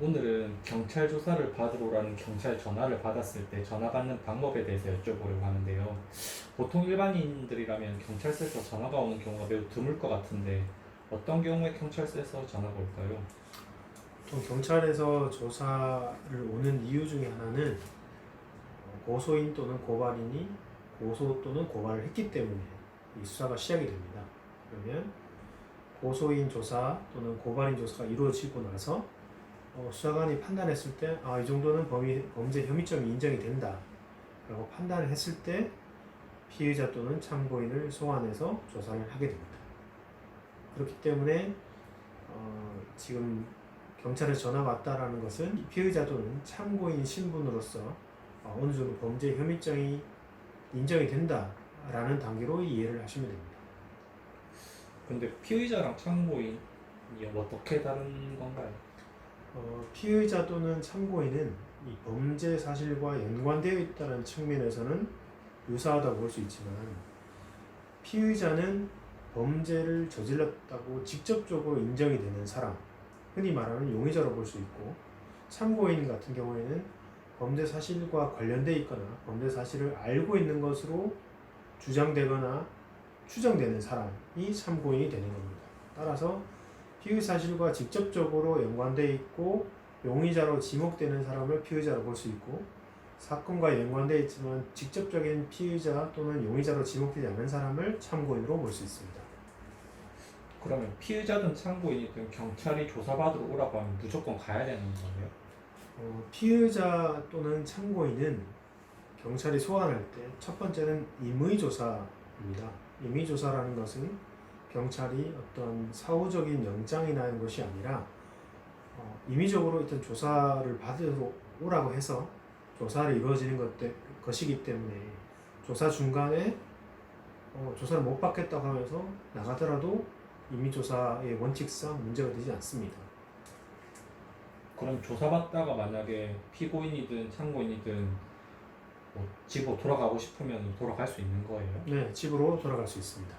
오늘은 경찰 조사를 받으러 오라는 경찰 전화를 받았을 때 전화 받는 방법에 대해서 여쭤보려고 하는데요. 보통 일반인들이라면 경찰서에서 전화가 오는 경우가 매우 드물 것 같은데 어떤 경우에 경찰서에서 전화가 올까요? 보통 경찰에서 조사를 오는 이유 중에 하나는 고소인 또는 고발인이 고소 또는 고발을 했기 때문에 이 수사가 시작이 됩니다. 그러면 고소인 조사 또는 고발인 조사가 이루어지고 나서 수사관이 판단했을 때 이 정도는 범죄 혐의점이 인정이 된다 라고 판단을 했을 때 피의자 또는 참고인을 소환해서 조사를 하게 됩니다. 그렇기 때문에 지금 경찰에 전화가 왔다라는 것은 피의자 또는 참고인 신분으로서 어느 정도 범죄 혐의점이 인정이 된다라는 단계로 이해를 하시면 됩니다. 근데 피의자랑 참고인이 어떻게 다른 건가요? 피의자 또는 참고인은 이 범죄 사실과 연관되어 있다는 측면에서는 유사하다고 볼 수 있지만 피의자는 범죄를 저질렀다고 직접적으로 인정이 되는 사람, 흔히 말하는 용의자로 볼 수 있고, 참고인 같은 경우에는 범죄 사실과 관련되어 있거나 범죄 사실을 알고 있는 것으로 주장되거나 추정되는 사람이 참고인이 되는 겁니다. 따라서 피의 사실과 직접적으로 연관되어 있고 용의자로 지목되는 사람을 피의자로 볼 수 있고, 사건과 연관되어 있지만 직접적인 피의자 또는 용의자로 지목되지 않는 사람을 참고인으로 볼 수 있습니다. 그러면 피의자든 참고인이든 경찰이 조사받으러 오라고 하면 무조건 가야 되는 거예요? 피의자 또는 참고인은 경찰이 소환할 때 첫 번째는 임의조사입니다. 임의조사라는 것은 경찰이 어떤 사후적인 영장이나 하는 것이 아니라 임의적으로 일단 조사를 받으러 오라고 해서 조사를 이루어지는 것이기 때문에 조사 중간에 조사를 못 받겠다고 하면서 나가더라도 임의조사의 원칙상 문제가 되지 않습니다. 그럼 조사받다가 만약에 피고인이든 참고인이든 집으로 돌아가고 싶으면 돌아갈 수 있는 거예요? 네, 집으로 돌아갈 수 있습니다.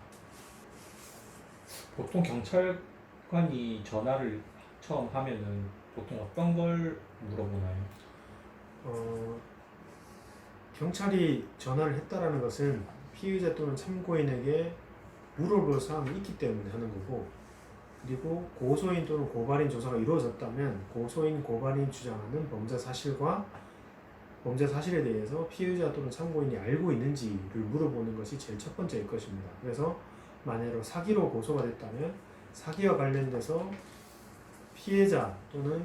보통 경찰관이 전화를 처음 하면은 보통 어떤 걸 물어보나요? 경찰이 전화를 했다라는 것은 피의자 또는 참고인에게 물어볼 사항이 있기 때문에 하는 거고, 그리고 고소인 또는 고발인 조사가 이루어졌다면 고소인, 고발인 주장하는 범죄 사실과 범죄 사실에 대해서 피의자 또는 참고인이 알고 있는지를 물어보는 것이 제일 첫 번째일 것입니다. 그래서 만약에 사기로 고소가 됐다면 사기와 관련돼서 피해자 또는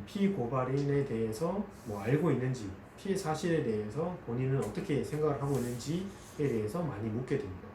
피고발인에 대해서 알고 있는지, 피해 사실에 대해서 본인은 어떻게 생각을 하고 있는지에 대해서 많이 묻게 됩니다.